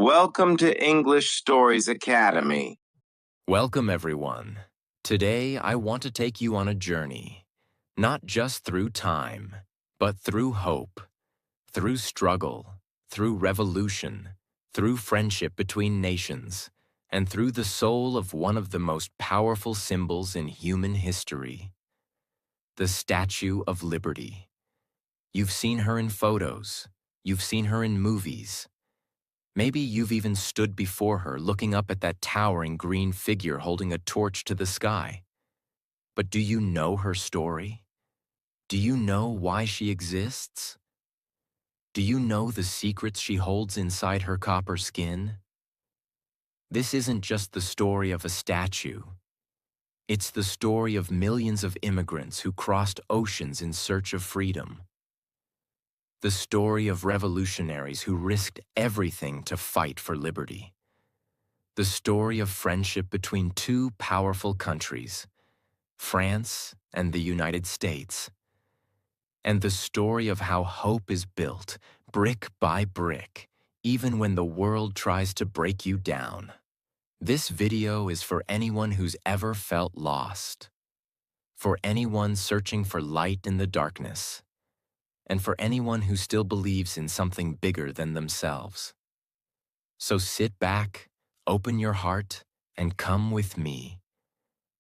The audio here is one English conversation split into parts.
Welcome to English Stories Academy. Welcome, everyone. Today, I want to take you on a journey, not just through time, but through hope, through struggle, through revolution, through friendship between nations, and through the soul of one of the most powerful symbols in human history, the Statue of Liberty. You've seen her in photos, you've seen her in movies. Maybe you've even stood before her looking up at that towering green figure holding a torch to the sky. But do you know her story? Do you know why she exists? Do you know the secrets she holds inside her copper skin? This isn't just the story of a statue. It's the story of millions of immigrants who crossed oceans in search of freedom. The story of revolutionaries who risked everything to fight for liberty. The story of friendship between two powerful countries, France and the United States. And the story of how hope is built, brick by brick, even when the world tries to break you down. This video is for anyone who's ever felt lost, for anyone searching for light in the darkness, and for anyone who still believes in something bigger than themselves. So sit back, open your heart, and come with me.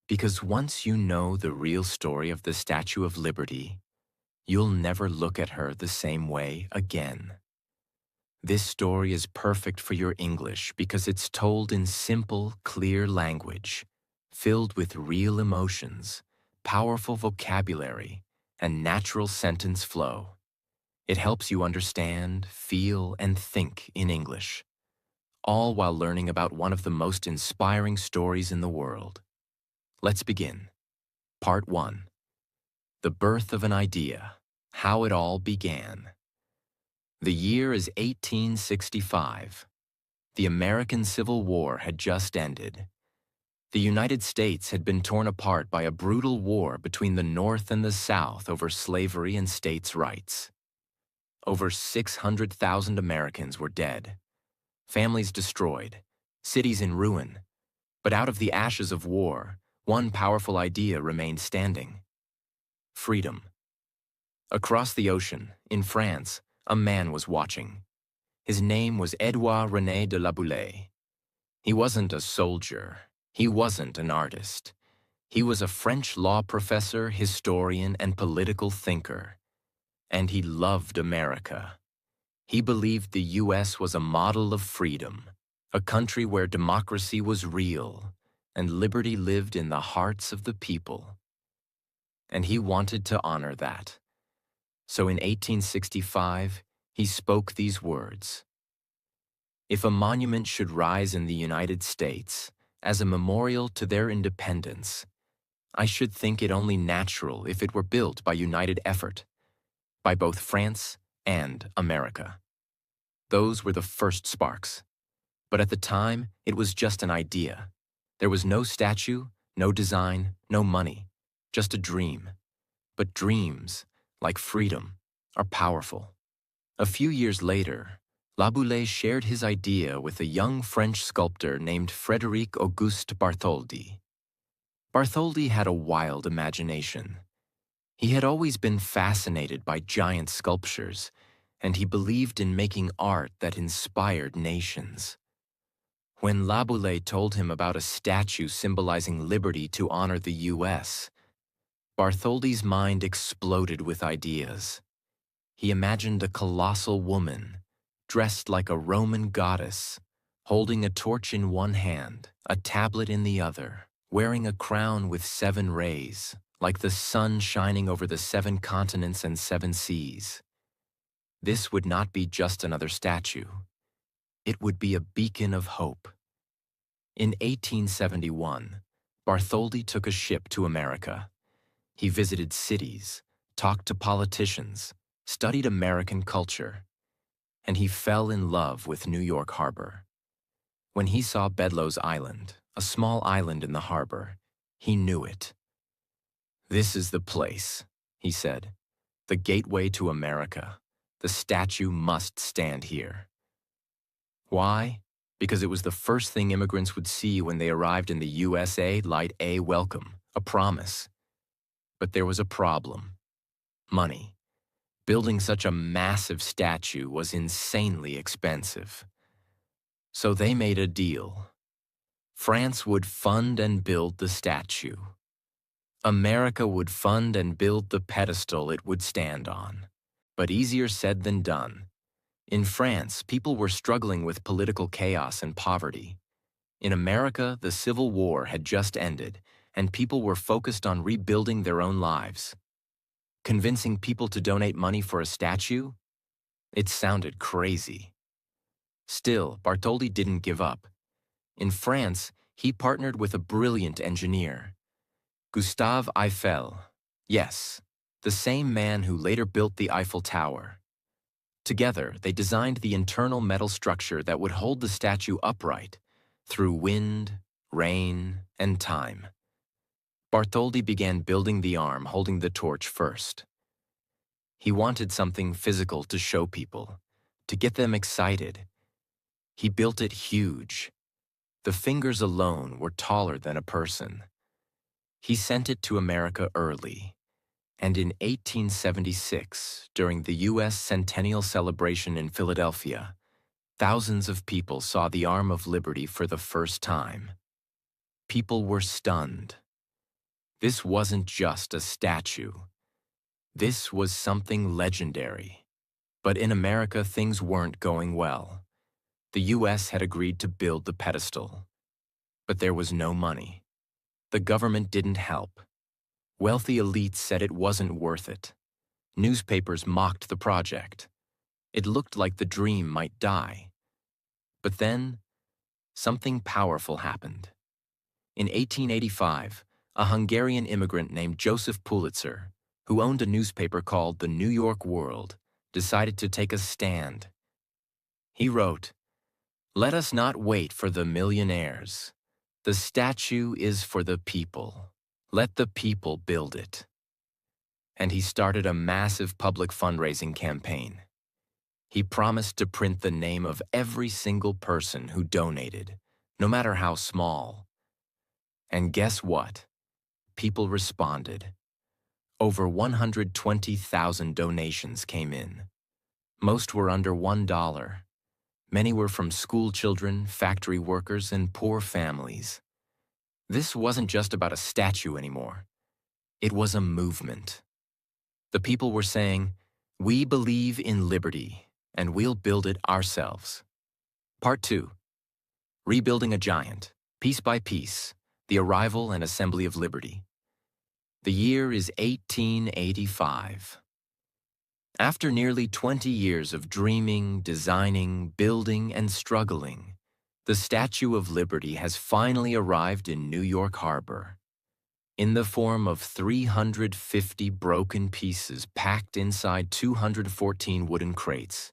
Because once you know the real story of the Statue of Liberty, you'll never look at her the same way again. This story is perfect for your English because it's told in simple, clear language, filled with real emotions, powerful vocabulary, and natural sentence flow. It helps you understand, feel, and think in English, all while learning about one of the most inspiring stories in the world. Let's begin. Part 1. The Birth of an Idea. How it all began. The year is 1865. The American Civil War had just ended. The United States had been torn apart by a brutal war between the North and the South over slavery and states' rights. Over 600,000 Americans were dead, families destroyed, cities in ruin. But out of the ashes of war, one powerful idea remained standing: freedom. Across the ocean, in France, a man was watching. His name was Edouard René de la Boulaye. He wasn't a soldier. He wasn't an artist. He was a French law professor, historian, and political thinker. And he loved America. He believed the U.S. was a model of freedom, a country where democracy was real and liberty lived in the hearts of the people. And he wanted to honor that. So in 1865, he spoke these words: "If a monument should rise in the United States as a memorial to their independence, I should think it only natural if it were built by united effort, by both France and America." Those were the first sparks. But at the time, it was just an idea. There was no statue, no design, no money, just a dream. But dreams, like freedom, are powerful. A few years later, La Boulaye shared his idea with a young French sculptor named Frédéric Auguste Bartholdi. Bartholdi had a wild imagination. He had always been fascinated by giant sculptures, and he believed in making art that inspired nations. When La Boulaye told him about a statue symbolizing liberty to honor the U.S., Bartholdi's mind exploded with ideas. He imagined a colossal woman, dressed like a Roman goddess, holding a torch in one hand, a tablet in the other, wearing a crown with 7 rays, like the sun shining over the 7 continents and 7 seas. This would not be just another statue. It would be a beacon of hope. In 1871, Bartholdi took a ship to America. He visited cities, talked to politicians, studied American culture, and he fell in love with New York Harbor. When he saw Bedloe's Island, a small island in the harbor, he knew it. "This is the place," he said, "the gateway to America. The statue must stand here." Why? because it was the first thing immigrants would see when they arrived in the USA. Light A welcome, a promise. But there was a problem: money. Building such a massive statue was insanely expensive. So they made a deal. France would fund and build the statue. America would fund and build the pedestal it would stand on. But easier said than done. In France, people were struggling with political chaos and poverty. In America, the Civil War had just ended, and people were focused on rebuilding their own lives. Convincing people to donate money for a statue? It sounded crazy. Still, Bartholdi didn't give up. In France, he partnered with a brilliant engineer, Gustave Eiffel. Yes, the same man who later built the Eiffel Tower. Together, they designed the internal metal structure that would hold the statue upright through wind, rain, and time. Bartholdi began building the arm holding the torch first. He wanted something physical to show people, to get them excited. He built it huge. The fingers alone were taller than a person. He sent it to America early, and in 1876, during the U.S. Centennial Celebration in Philadelphia, thousands of people saw the Arm of Liberty for the first time. People were stunned. This wasn't just a statue. This was something legendary. But in America, things weren't going well. The U.S. had agreed to build the pedestal, but there was no money. The government didn't help. Wealthy elites said it wasn't worth it. Newspapers mocked the project. It looked like the dream might die. But then, something powerful happened. In 1885, a Hungarian immigrant named Joseph Pulitzer, who owned a newspaper called the New York World, decided to take a stand. He wrote, "Let us not wait for the millionaires. The statue is for the people. Let the people build it." And he started a massive public fundraising campaign. He promised to print the name of every single person who donated, no matter how small. And guess what? People responded. Over 120,000 donations came in. Most were under $1. Many were from school children, factory workers, and poor families. This wasn't just about a statue anymore. It was a movement. The people were saying, "We believe in liberty, and we'll build it ourselves." Part 2. Rebuilding a Giant, Piece by Piece, the Arrival and Assembly of Liberty. The year is 1885. After nearly 20 years of dreaming, designing, building, and struggling, the Statue of Liberty has finally arrived in New York Harbor, in the form of 350 broken pieces packed inside 214 wooden crates.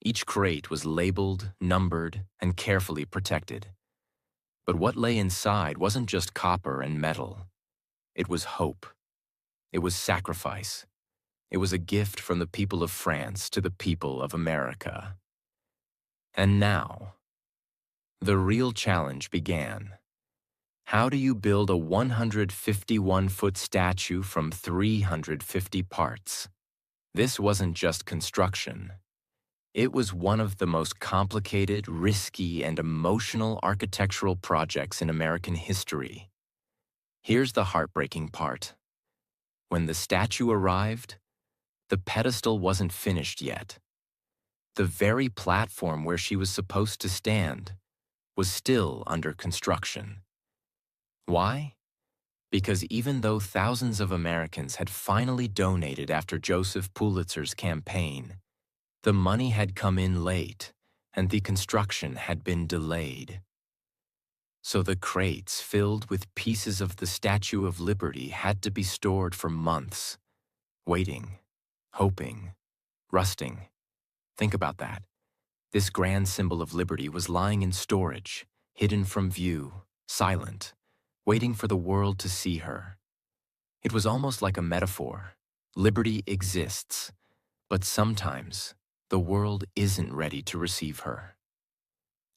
Each crate was labeled, numbered, and carefully protected. But what lay inside wasn't just copper and metal. It was hope. It was sacrifice. It was a gift from the people of France to the people of America. And now, the real challenge began. How do you build a 151-foot statue from 350 parts? This wasn't just construction. It was one of the most complicated, risky, and emotional architectural projects in American history. Here's the heartbreaking part. When the statue arrived, the pedestal wasn't finished yet. The very platform where she was supposed to stand was still under construction. Why? Because even though thousands of Americans had finally donated after Joseph Pulitzer's campaign, the money had come in late and the construction had been delayed. So the crates filled with pieces of the Statue of Liberty had to be stored for months, waiting, hoping, rusting. Think about that. This grand symbol of liberty was lying in storage, hidden from view, silent, waiting for the world to see her. It was almost like a metaphor. Liberty exists, but sometimes the world isn't ready to receive her.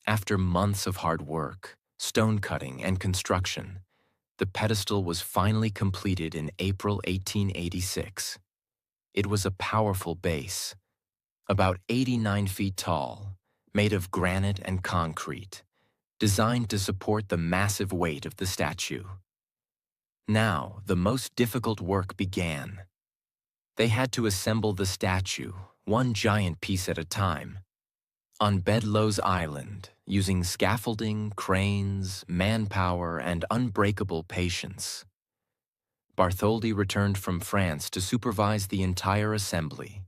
After months of hard work, stone cutting, and construction, the pedestal was finally completed in April 1886. It was a powerful base, about 89 feet tall, made of granite and concrete, designed to support the massive weight of the statue. Now, the most difficult work began. They had to assemble the statue, one giant piece at a time, on Bedloe's Island, using scaffolding, cranes, manpower, and unbreakable patience. Bartholdi returned from France to supervise the entire assembly.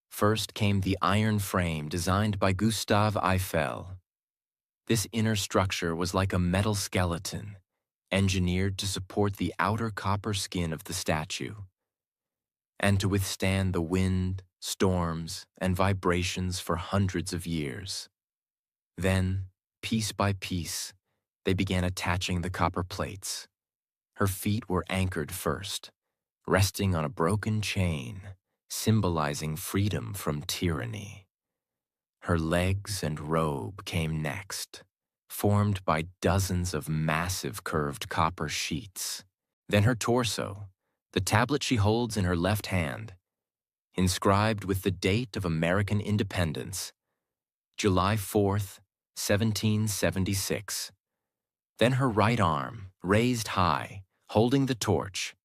First came the iron frame designed by Gustave Eiffel. This inner structure was like a metal skeleton, engineered to support the outer copper skin of the statue, and to withstand the wind, storms, and vibrations for hundreds of years. Then, piece by piece, they began attaching the copper plates. Her feet were anchored first, resting on a broken chain, symbolizing freedom from tyranny. Her legs and robe came next, formed by dozens of massive curved copper sheets. Then her torso, the tablet she holds in her left hand, inscribed with the date of American independence, July 4th, 1776. Then her right arm, raised high, holding the torch,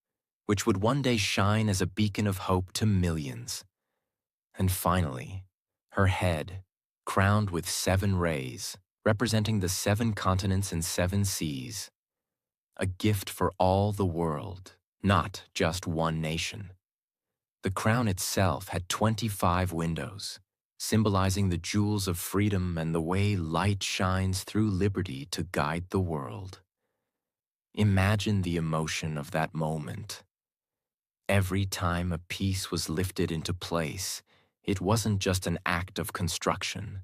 which would one day shine as a beacon of hope to millions. And finally, her head, crowned with 7 rays, representing the 7 continents and 7 seas, a gift for all the world, not just one nation. The crown itself had 25 windows, symbolizing the jewels of freedom and the way light shines through liberty to guide the world. Imagine the emotion of that moment. Every time a piece was lifted into place, it wasn't just an act of construction.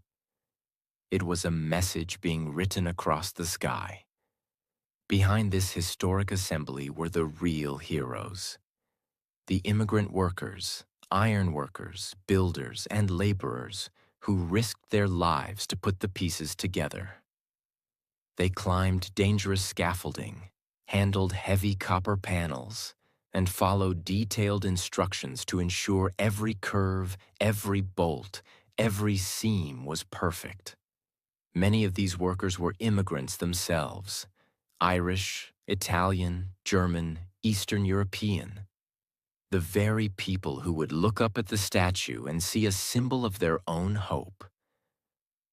It was a message being written across the sky. Behind this historic assembly were the real heroes. The immigrant workers, iron workers, builders, and laborers who risked their lives to put the pieces together. They climbed dangerous scaffolding, handled heavy copper panels, and followed detailed instructions to ensure every curve, every bolt, every seam was perfect. Many of these workers were immigrants themselves, Irish, Italian, German, Eastern European. The very people who would look up at the statue and see a symbol of their own hope.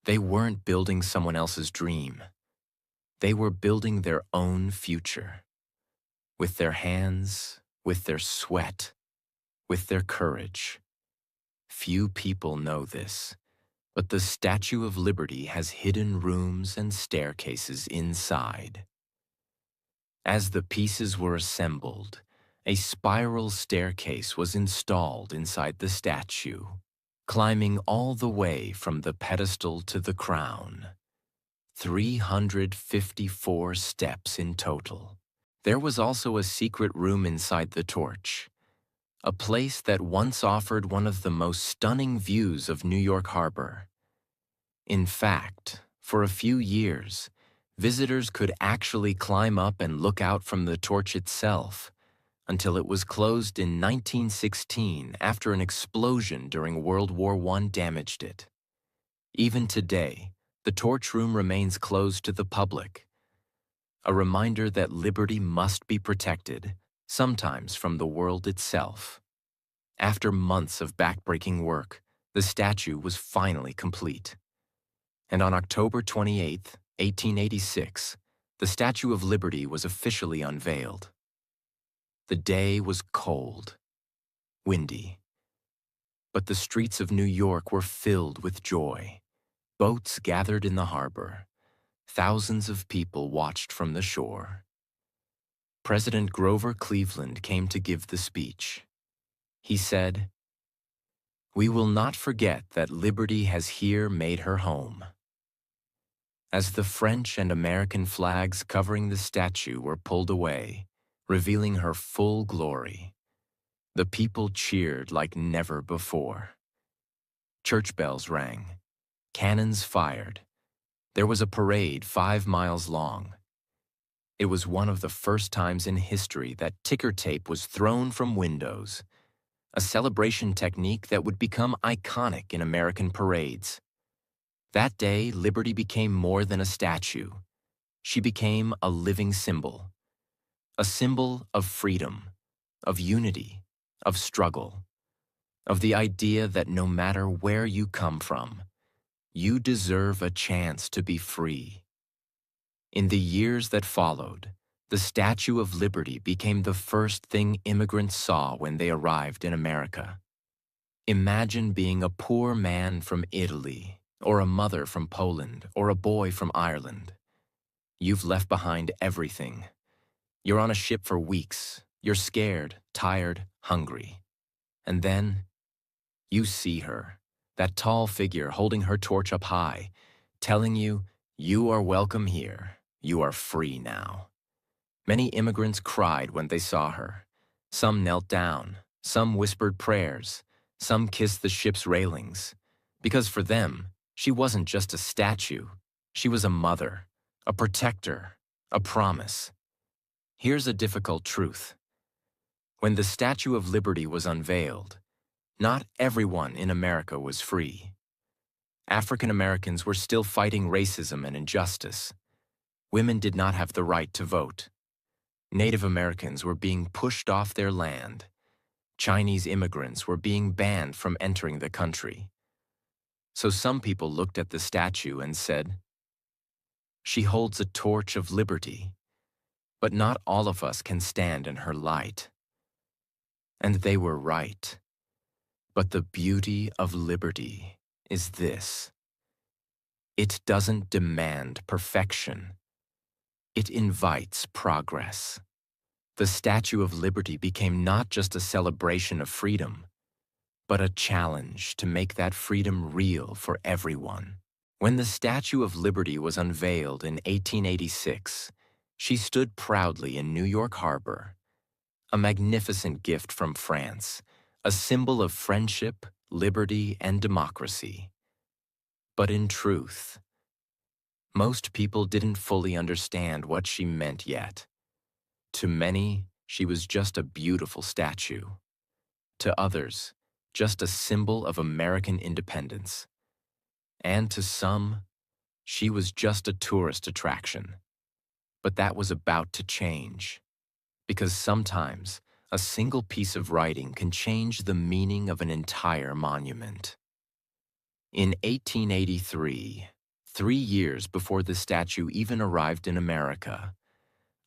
They weren't building someone else's dream. They were building their own future. With their hands, with their sweat, with their courage. Few people know this, but the Statue of Liberty has hidden rooms and staircases inside. As the pieces were assembled, a spiral staircase was installed inside the statue, climbing all the way from the pedestal to the crown. 354 steps in total. There was also a secret room inside the torch, a place that once offered one of the most stunning views of New York Harbor. In fact, for a few years, visitors could actually climb up and look out from the torch itself, until it was closed in 1916 after an explosion during World War I damaged it. Even today, the torch room remains closed to the public, a reminder that liberty must be protected, sometimes from the world itself. After months of backbreaking work, the statue was finally complete. And on October 28, 1886, the Statue of Liberty was officially unveiled. The day was cold, windy, but the streets of New York were filled with joy. Boats gathered in the harbor. Thousands of people watched from the shore. President Grover Cleveland came to give the speech. He said, "We will not forget that liberty has here made her home." As the French and American flags covering the statue were pulled away, revealing her full glory, the people cheered like never before. Church bells rang, cannons fired, There was a parade 5 miles long. It was one of the first times in history that ticker tape was thrown from windows, a celebration technique that would become iconic in American parades. That day, Liberty became more than a statue. She became a living symbol. A symbol of freedom, of unity, of struggle, of the idea that no matter where you come from, you deserve a chance to be free. In the years that followed, the Statue of Liberty became the first thing immigrants saw when they arrived in America. Imagine being a poor man from Italy, or a mother from Poland, or a boy from Ireland. You've left behind everything. You're on a ship for weeks. You're scared, tired, hungry. And then you see her, that tall figure holding her torch up high, telling you, you are welcome here. You are free now. Many immigrants cried when they saw her. Some knelt down. Some whispered prayers. Some kissed the ship's railings. Because for them, she wasn't just a statue. She was a mother, a protector, a promise. Here's a difficult truth. When the Statue of Liberty was unveiled, not everyone in America was free. African Americans were still fighting racism and injustice. Women did not have the right to vote. Native Americans were being pushed off their land. Chinese immigrants were being banned from entering the country. So some people looked at the statue and said, "She holds a torch of liberty. But not all of us can stand in her light." And they were right. But the beauty of liberty is this. It doesn't demand perfection. It invites progress. The Statue of Liberty became not just a celebration of freedom, but a challenge to make that freedom real for everyone. When the Statue of Liberty was unveiled in 1886, she stood proudly in New York Harbor, a magnificent gift from France, a symbol of friendship, liberty, and democracy. But in truth, most people didn't fully understand what she meant yet. To many, she was just a beautiful statue. To others, just a symbol of American independence. And to some, she was just a tourist attraction. But that was about to change. Because sometimes, a single piece of writing can change the meaning of an entire monument. In 1883, 3 years before the statue even arrived in America,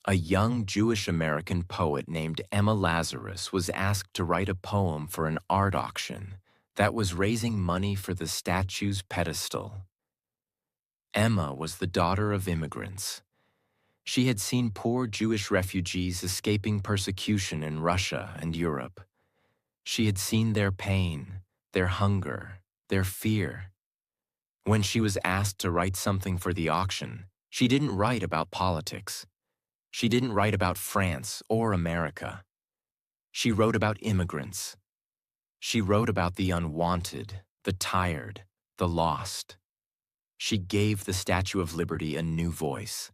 a young Jewish-American poet named Emma Lazarus was asked to write a poem for an art auction that was raising money for the statue's pedestal. Emma was the daughter of immigrants. She had seen poor Jewish refugees escaping persecution in Russia and Europe. She had seen their pain, their hunger, their fear. When she was asked to write something for the auction, she didn't write about politics. She didn't write about France or America. She wrote about immigrants. She wrote about the unwanted, the tired, the lost. She gave the Statue of Liberty a new voice.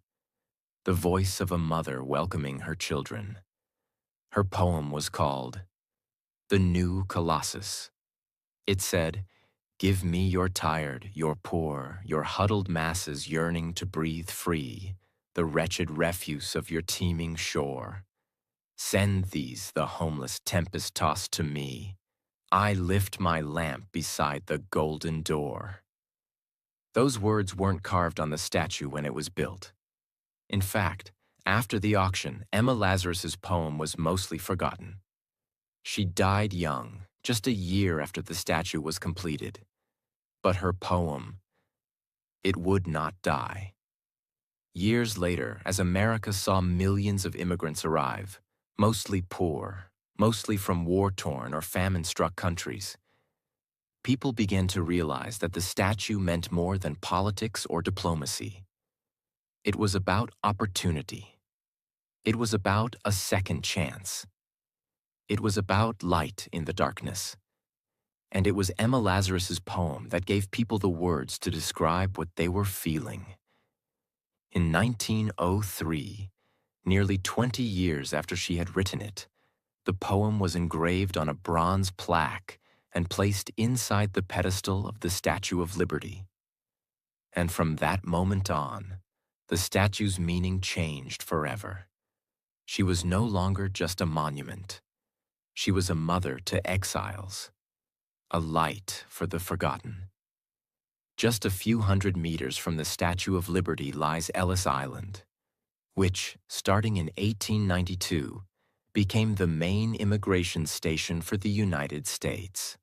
The voice of a mother welcoming her children. Her poem was called "The New Colossus." It said, "Give me your tired, your poor, your huddled masses yearning to breathe free, the wretched refuse of your teeming shore. Send these, the homeless tempest-tossed, to me. I lift my lamp beside the golden door." Those words weren't carved on the statue when it was built. In fact, after the auction, Emma Lazarus's poem was mostly forgotten. She died young, just a year after the statue was completed. But her poem, it would not die. Years later, as America saw millions of immigrants arrive, mostly poor, mostly from war-torn or famine-struck countries, people began to realize that the statue meant more than politics or diplomacy. It was about opportunity. It was about a second chance. It was about light in the darkness. And it was Emma Lazarus's poem that gave people the words to describe what they were feeling. In 1903, nearly 20 years after she had written it, the poem was engraved on a bronze plaque and placed inside the pedestal of the Statue of Liberty. And from that moment on, the statue's meaning changed forever. She was no longer just a monument. She was a mother to exiles, a light for the forgotten. Just a few hundred meters from the Statue of Liberty lies Ellis Island, which, starting in 1892, became the main immigration station for the United States.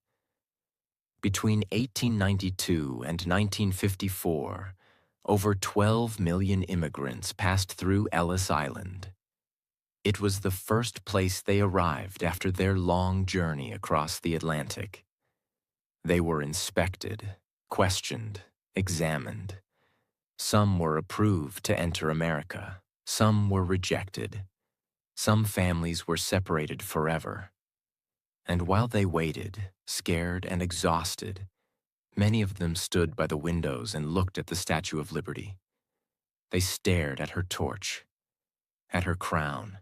Between 1892 and 1954, over 12 million immigrants passed through Ellis Island. It was the first place they arrived after their long journey across the Atlantic. They were inspected, questioned, examined. Some were approved to enter America. Some were rejected. Some families were separated forever. And while they waited, scared and exhausted, many of them stood by the windows and looked at the Statue of Liberty. They stared at her torch, at her crown,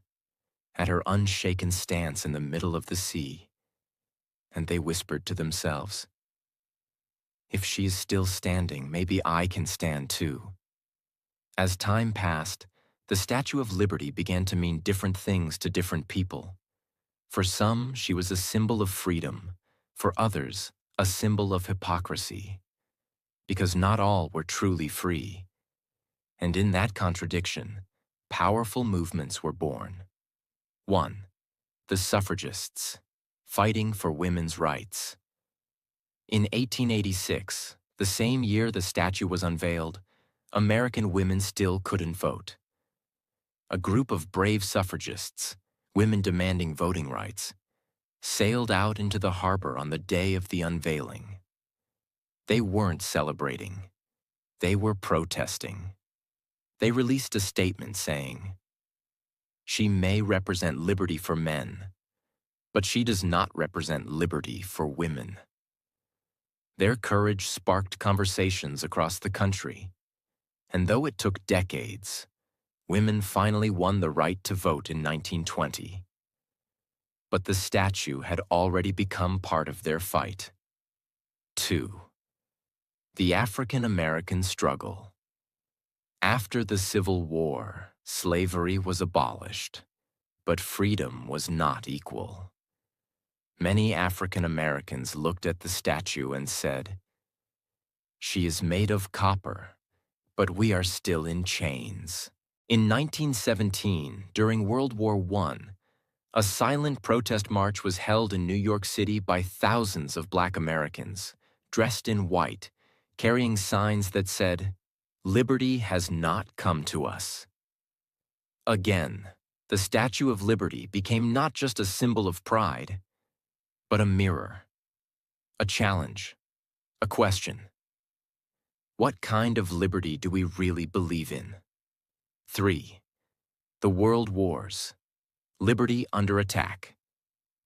at her unshaken stance in the middle of the sea, and they whispered to themselves, "If she is still standing, maybe I can stand too." As time passed, the Statue of Liberty began to mean different things to different people. For some, she was a symbol of freedom. For others, a symbol of hypocrisy. Because not all were truly free. And in that contradiction, powerful movements were born. 1. The suffragists, fighting for women's rights. In 1886, the same year the statue was unveiled, American women still couldn't vote. A group of brave suffragists, women demanding voting rights, sailed out into the harbor on the day of the unveiling. They weren't celebrating. They were protesting. They released a statement saying, "She may represent liberty for men, but she does not represent liberty for women." Their courage sparked conversations across the country. And though it took decades, women finally won the right to vote in 1920. But the statue had already become part of their fight. 2. The African American struggle. After the Civil War, slavery was abolished, but freedom was not equal. Many African Americans looked at the statue and said, "She is made of copper, but we are still in chains." In 1917, during World War I, a silent protest march was held in New York City by thousands of Black Americans, dressed in white, carrying signs that said, "Liberty has not come to us." Again, the Statue of Liberty became not just a symbol of pride, but a mirror, a challenge, a question. What kind of liberty do we really believe in? 3. The World Wars. Liberty under attack.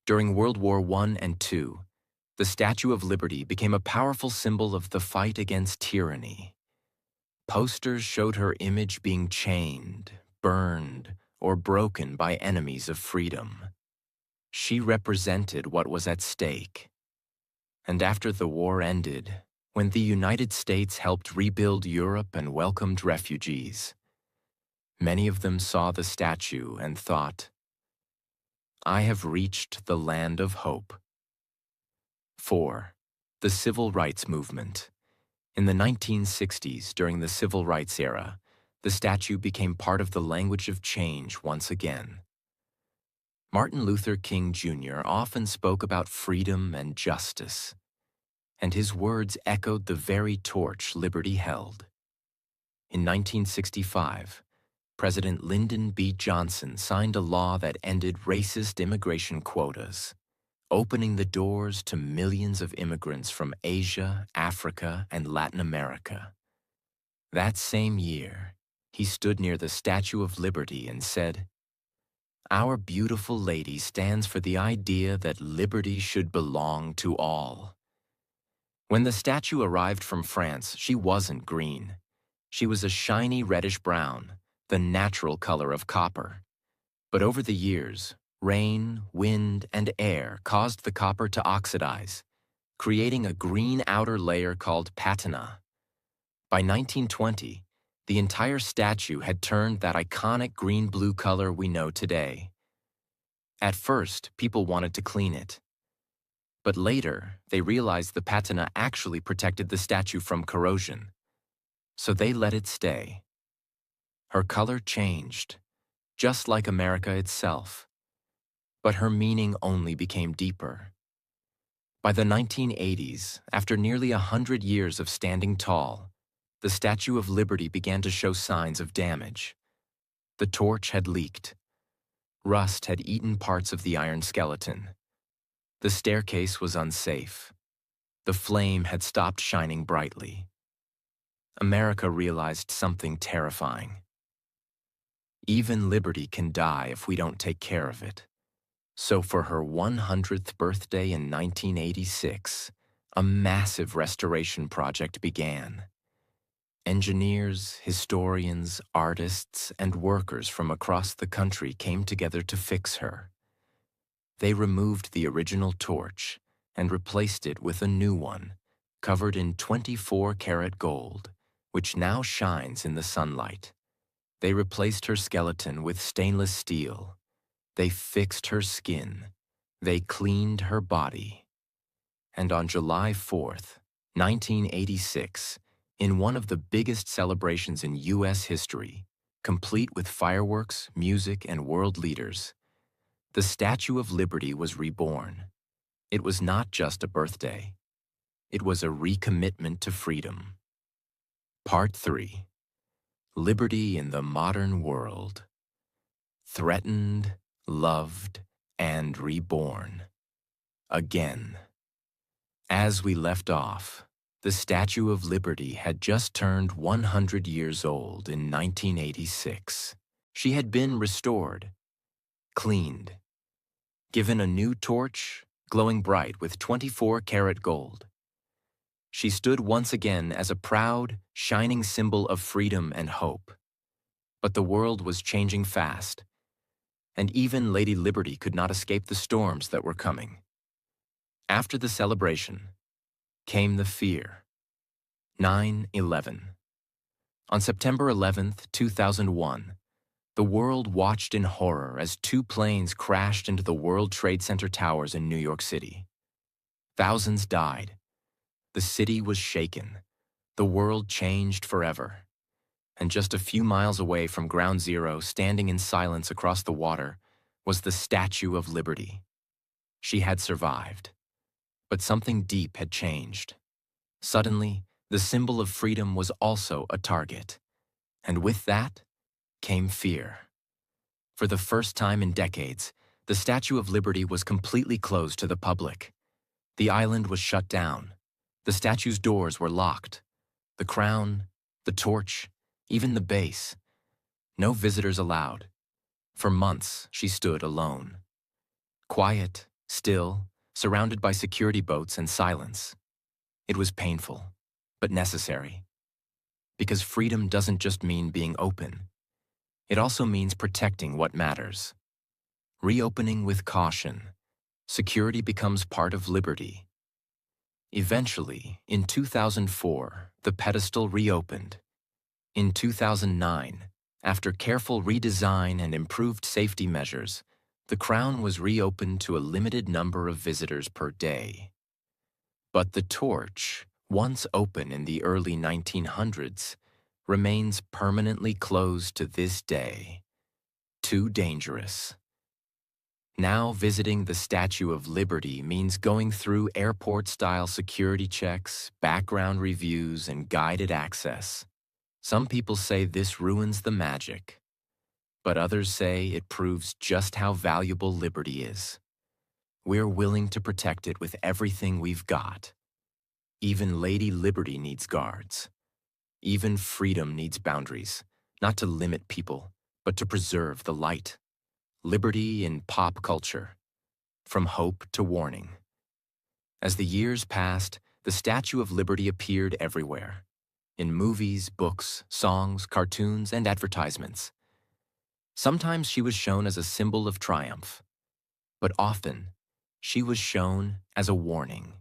During World War I and II, the Statue of Liberty became a powerful symbol of the fight against tyranny. Posters showed her image being chained, burned, or broken by enemies of freedom. She represented what was at stake. And after the war ended, when the United States helped rebuild Europe and welcomed refugees, many of them saw the statue and thought, "I have reached the land of hope." 4. The Civil Rights Movement. In the 1960s, during the Civil Rights era, the statue became part of the language of change once again. Martin Luther King Jr. often spoke about freedom and justice, and his words echoed the very torch liberty held. In 1965, President Lyndon B. Johnson signed a law that ended racist immigration quotas, opening the doors to millions of immigrants from Asia, Africa, and Latin America. That same year, he stood near the Statue of Liberty and said, "Our beautiful lady stands for the idea that liberty should belong to all." When the statue arrived from France, she wasn't green. She was a shiny reddish-brown, the natural color of copper. But over the years, rain, wind, and air caused the copper to oxidize, creating a green outer layer called patina. By 1920, the entire statue had turned that iconic green-blue color we know today. At first, people wanted to clean it. But later, they realized the patina actually protected the statue from corrosion. So they let it stay. Her color changed, just like America itself. But her meaning only became deeper. By the 1980s, after nearly 100 years of standing tall, the Statue of Liberty began to show signs of damage. The torch had leaked. Rust had eaten parts of the iron skeleton. The staircase was unsafe. The flame had stopped shining brightly. America realized something terrifying. Even liberty can die if we don't take care of it. So for her 100th birthday in 1986, a massive restoration project began. Engineers, historians, artists, and workers from across the country came together to fix her. They removed the original torch and replaced it with a new one, covered in 24-karat gold, which now shines in the sunlight. They replaced her skeleton with stainless steel. They fixed her skin. They cleaned her body. And on July 4th, 1986, in one of the biggest celebrations in U.S. history, complete with fireworks, music, and world leaders, the Statue of Liberty was reborn. It was not just a birthday. It was a recommitment to freedom. Part 3. Liberty in the Modern World. Threatened, loved, and reborn. Again. As we left off, the Statue of Liberty had just turned 100 years old in 1986. She had been restored, cleaned, given a new torch, glowing bright with 24-karat gold. She stood once again as a proud, shining symbol of freedom and hope. But the world was changing fast, and even Lady Liberty could not escape the storms that were coming. After the celebration came the fear. 9/11. On September 11th, 2001, the world watched in horror as 2 planes crashed into the World Trade Center towers in New York City. Thousands died. The city was shaken. The world changed forever. And just a few miles away from Ground Zero, standing in silence across the water, was the Statue of Liberty. She had survived. But something deep had changed. Suddenly, the symbol of freedom was also a target. And with that came fear. For the first time in decades, the Statue of Liberty was completely closed to the public. The island was shut down. The statue's doors were locked. The crown, the torch, even the base. No visitors allowed. For months, she stood alone. Quiet, still, surrounded by security boats and silence. It was painful, but necessary. Because freedom doesn't just mean being open. It also means protecting what matters. Reopening with caution. Security becomes part of liberty. Eventually, in 2004, the pedestal reopened. In 2009, after careful redesign and improved safety measures, the crown was reopened to a limited number of visitors per day. But the torch, once open in the early 1900s, remains permanently closed to this day. Too dangerous. Now visiting the Statue of Liberty means going through airport-style security checks, background reviews, and guided access. Some people say this ruins the magic, but others say it proves just how valuable liberty is. We're willing to protect it with everything we've got. Even Lady Liberty needs guards. Even freedom needs boundaries, not to limit people, but to preserve the light. Liberty in pop culture, from hope to warning. As the years passed, the Statue of Liberty appeared everywhere. in movies, books, songs, cartoons, and advertisements. Sometimes she was shown as a symbol of triumph, but often she was shown as a warning.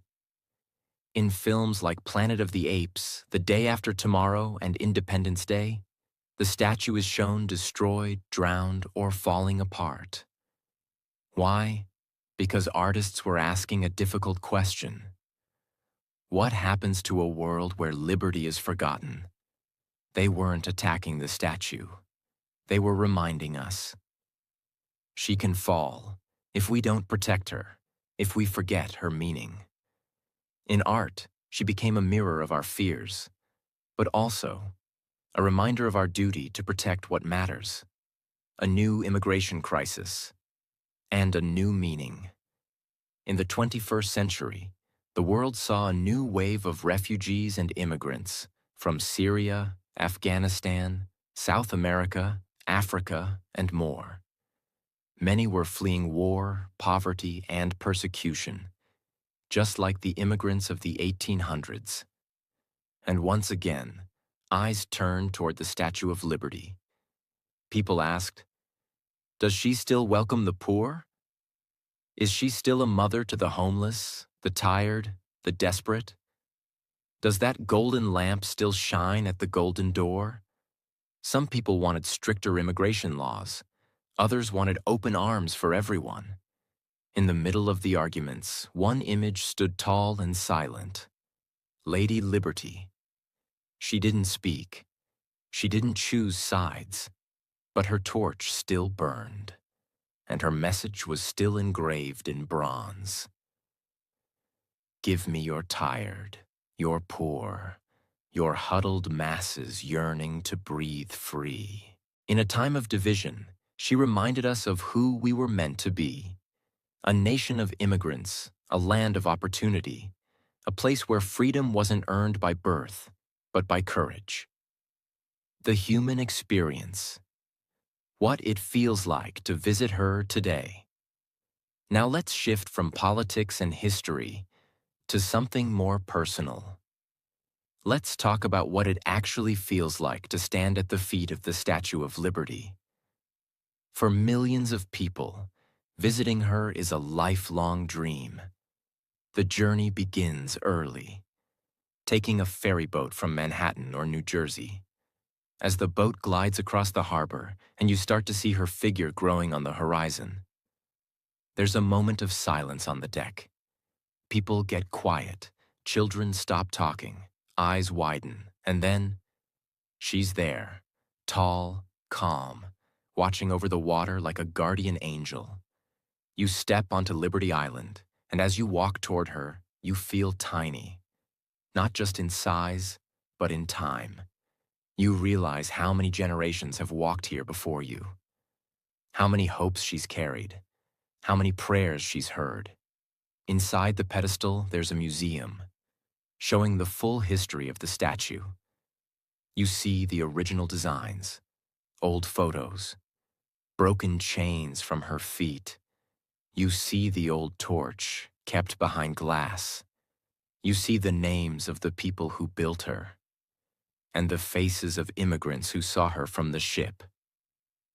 In films like Planet of the Apes, The Day After Tomorrow, and Independence Day, the statue is shown destroyed, drowned, or falling apart. Why? Because artists were asking a difficult question. What happens to a world where liberty is forgotten? They weren't attacking the statue. They were reminding us. She can fall if we don't protect her, if we forget her meaning. In art, she became a mirror of our fears, but also a reminder of our duty to protect what matters. A new immigration crisis and a new meaning. In the 21st century, the world saw a new wave of refugees and immigrants from Syria, Afghanistan, South America, Africa, and more. Many were fleeing war, poverty, and persecution, just like the immigrants of the 1800s. And once again, eyes turned toward the Statue of Liberty. People asked, does she still welcome the poor? Is she still a mother to the homeless, the tired, the desperate? Does that golden lamp still shine at the golden door? Some people wanted stricter immigration laws. Others wanted open arms for everyone. In the middle of the arguments, one image stood tall and silent. Lady Liberty. She didn't speak. She didn't choose sides. But her torch still burned, and her message was still engraved in bronze. Give me your tired, your poor, your huddled masses yearning to breathe free. In a time of division, she reminded us of who we were meant to be. A nation of immigrants, a land of opportunity, a place where freedom wasn't earned by birth, but by courage. The human experience. What it feels like to visit her today. Now let's shift from politics and history to something more personal. Let's talk about what it actually feels like to stand at the feet of the Statue of Liberty. For millions of people, visiting her is a lifelong dream. The journey begins early, taking a ferry boat from Manhattan or New Jersey. As the boat glides across the harbor and you start to see her figure growing on the horizon, there's a moment of silence on the deck. People get quiet, children stop talking, eyes widen, and then she's there, tall, calm, watching over the water like a guardian angel. You step onto Liberty Island, and as you walk toward her, you feel tiny, not just in size, but in time. You realize how many generations have walked here before you, how many hopes she's carried, how many prayers she's heard. Inside the pedestal, there's a museum, showing the full history of the statue. You see the original designs, old photos, broken chains from her feet. You see the old torch kept behind glass. You see the names of the people who built her, and the faces of immigrants who saw her from the ship.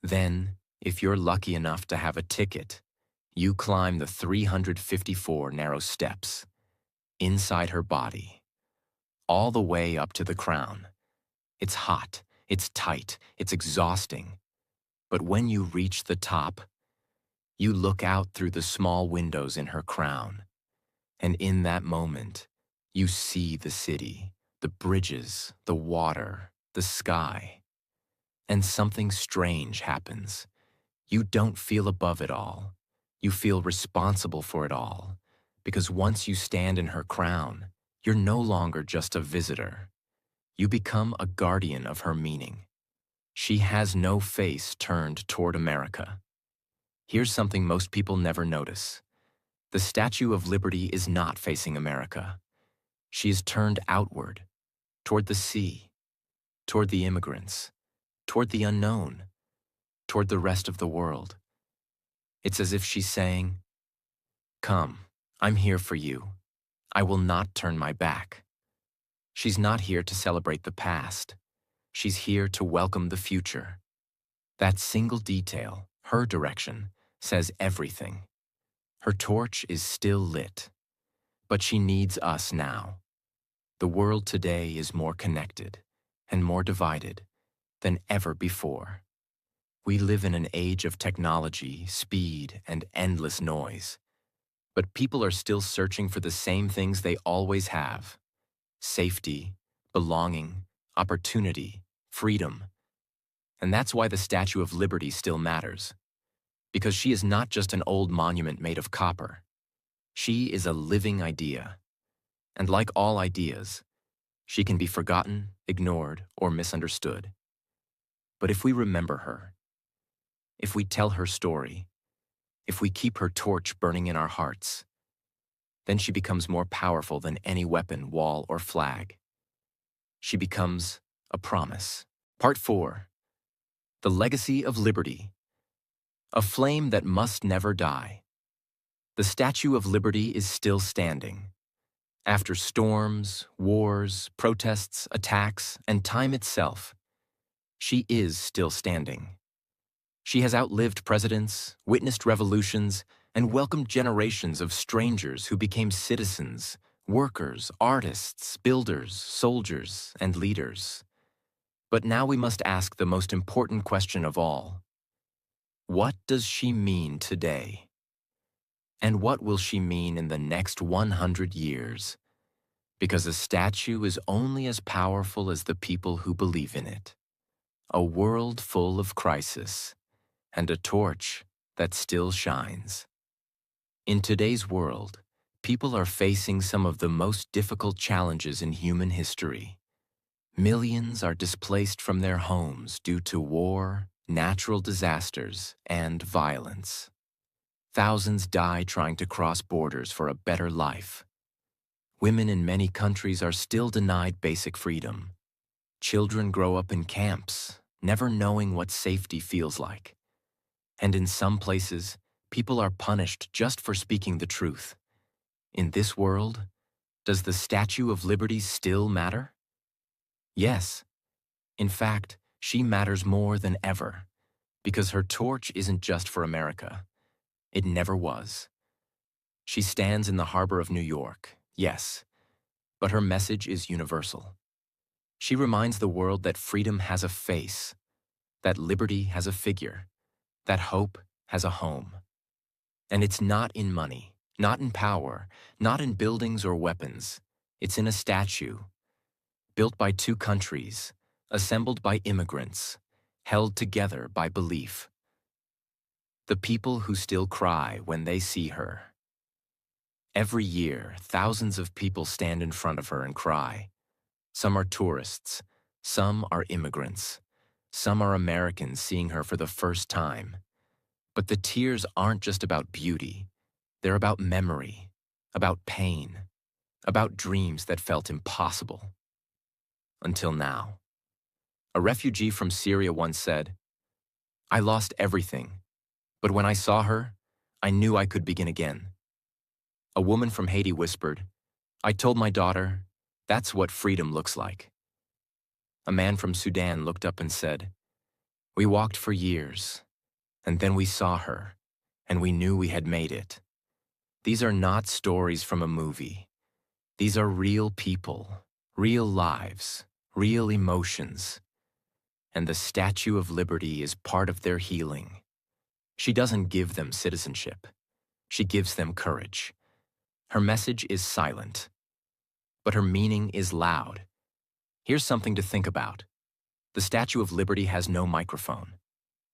Then, if you're lucky enough to have a ticket, you climb the 354 narrow steps, inside her body, all the way up to the crown. It's hot, it's tight, it's exhausting. But when you reach the top, you look out through the small windows in her crown, and in that moment, you see the city, the bridges, the water, the sky. And something strange happens. You don't feel above it all. You feel responsible for it all, because once you stand in her crown, you're no longer just a visitor. You become a guardian of her meaning. She has no face turned toward America. Here's something most people never notice. The Statue of Liberty is not facing America. She is turned outward, toward the sea, toward the immigrants, toward the unknown, toward the rest of the world. It's as if she's saying, "Come, I'm here for you. I will not turn my back." She's not here to celebrate the past. She's here to welcome the future. That single detail, her direction, says everything. Her torch is still lit, but she needs us now. The world today is more connected and more divided than ever before. We live in an age of technology, speed, and endless noise. But people are still searching for the same things they always have: safety, belonging, opportunity, freedom. And that's why the Statue of Liberty still matters. Because she is not just an old monument made of copper. She is a living idea. And like all ideas, she can be forgotten, ignored, or misunderstood. But if we remember her, if we tell her story, if we keep her torch burning in our hearts, then she becomes more powerful than any weapon, wall, or flag. She becomes a promise. Part 4. The Legacy of Liberty. A flame that must never die. The Statue of Liberty is still standing. After storms, wars, protests, attacks, and time itself, she is still standing. She has outlived presidents, witnessed revolutions, and welcomed generations of strangers who became citizens, workers, artists, builders, soldiers, and leaders. But now we must ask the most important question of all. What does she mean today? And what will she mean in the next 100 years? Because a statue is only as powerful as the people who believe in it. A world full of crisis, and a torch that still shines. In today's world, people are facing some of the most difficult challenges in human history. Millions are displaced from their homes due to war, natural disasters, and violence. Thousands die trying to cross borders for a better life. Women in many countries are still denied basic freedom. Children grow up in camps, never knowing what safety feels like. And in some places, people are punished just for speaking the truth. In this world, does the Statue of Liberty still matter? Yes. In fact, she matters more than ever, because her torch isn't just for America. It never was. She stands in the harbor of New York, yes, but her message is universal. She reminds the world that freedom has a face, that liberty has a figure, that hope has a home. And it's not in money, not in power, not in buildings or weapons. It's in a statue, built by two countries, assembled by immigrants, held together by belief. The people who still cry when they see her. Every year, thousands of people stand in front of her and cry. Some are tourists, some are immigrants, some are Americans seeing her for the first time. But the tears aren't just about beauty. They're about memory, about pain, about dreams that felt impossible. Until now. A refugee from Syria once said, "I lost everything, but when I saw her, I knew I could begin again." A woman from Haiti whispered, "I told my daughter, that's what freedom looks like." A man from Sudan looked up and said, "We walked for years, and then we saw her, and we knew we had made it." These are not stories from a movie. These are real people, real lives, real emotions. And the Statue of Liberty is part of their healing. She doesn't give them citizenship. She gives them courage. Her message is silent, but her meaning is loud. Here's something to think about. The Statue of Liberty has no microphone.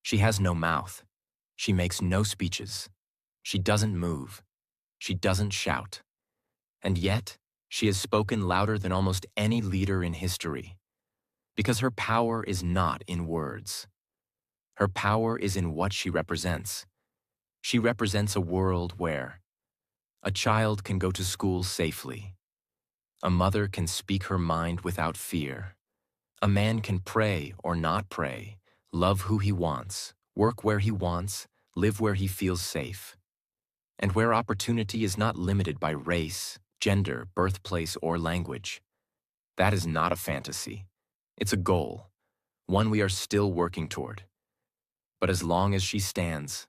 She has no mouth. She makes no speeches. She doesn't move. She doesn't shout. And yet, she has spoken louder than almost any leader in history. Because her power is not in words. Her power is in what she represents. She represents a world where a child can go to school safely. A mother can speak her mind without fear. A man can pray or not pray, love who he wants, work where he wants, live where he feels safe. And where opportunity is not limited by race, gender, birthplace, or language. That is not a fantasy. It's a goal, one we are still working toward. But as long as she stands,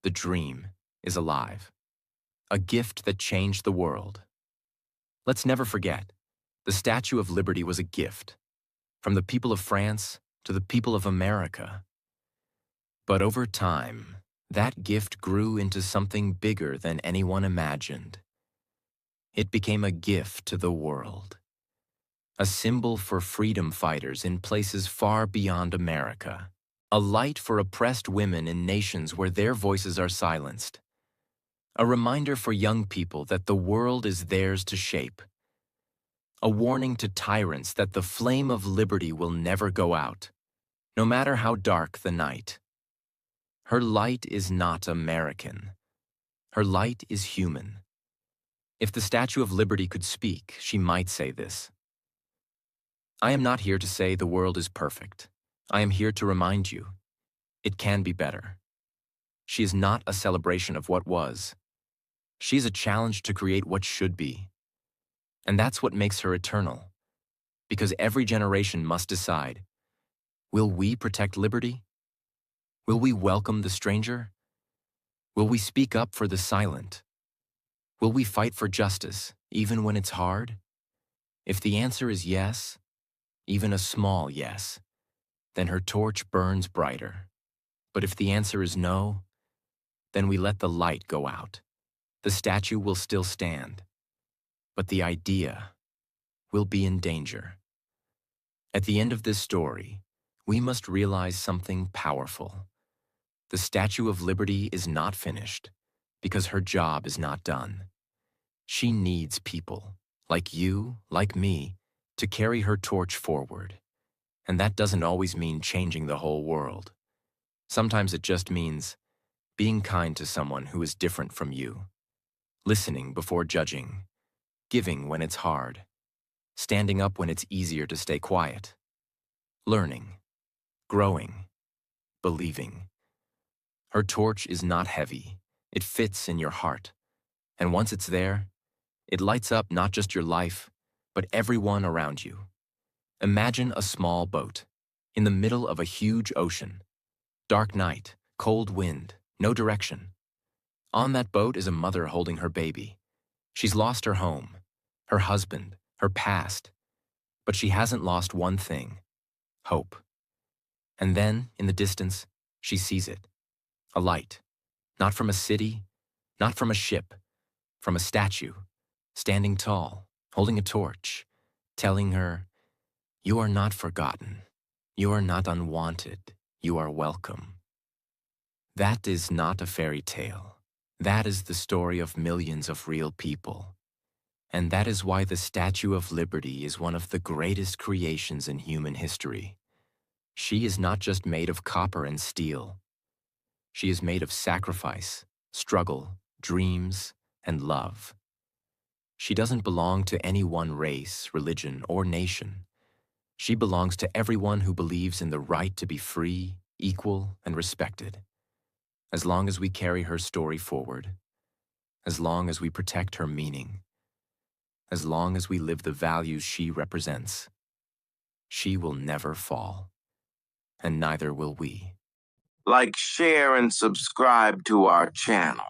the dream is alive. A gift that changed the world. Let's never forget, the Statue of Liberty was a gift, from the people of France to the people of America. But over time, that gift grew into something bigger than anyone imagined. It became a gift to the world. A symbol for freedom fighters in places far beyond America. A light for oppressed women in nations where their voices are silenced. A reminder for young people that the world is theirs to shape. A warning to tyrants that the flame of liberty will never go out, no matter how dark the night. Her light is not American. Her light is human. If the Statue of Liberty could speak, she might say this. I am not here to say the world is perfect. I am here to remind you, it can be better. She is not a celebration of what was. She is a challenge to create what should be. And that's what makes her eternal. Because every generation must decide, will we protect liberty? Will we welcome the stranger? Will we speak up for the silent? Will we fight for justice, even when it's hard? If the answer is yes, even a small yes, then her torch burns brighter. But if the answer is no, then we let the light go out. The statue will still stand, but the idea will be in danger. At the end of this story, we must realize something powerful. The Statue of Liberty is not finished because her job is not done. She needs people, like you, like me, to carry her torch forward. And that doesn't always mean changing the whole world. Sometimes it just means being kind to someone who is different from you, listening before judging, giving when it's hard, standing up when it's easier to stay quiet, learning, growing, believing. Her torch is not heavy. It fits in your heart. And once it's there, it lights up not just your life, but everyone around you. Imagine a small boat in the middle of a huge ocean. Dark night, cold wind, no direction. On that boat is a mother holding her baby. She's lost her home, her husband, her past, but she hasn't lost one thing: hope. And then, in the distance, she sees it. A light, not from a city, not from a ship, from a statue, standing tall, holding a torch, telling her, "You are not forgotten. You are not unwanted. You are welcome." That is not a fairy tale. That is the story of millions of real people. And that is why the Statue of Liberty is one of the greatest creations in human history. She is not just made of copper and steel. She is made of sacrifice, struggle, dreams, and love. She doesn't belong to any one race, religion, or nation. She belongs to everyone who believes in the right to be free, equal, and respected. As long as we carry her story forward, as long as we protect her meaning, as long as we live the values she represents, she will never fall, and neither will we. Like, share, and subscribe to our channel.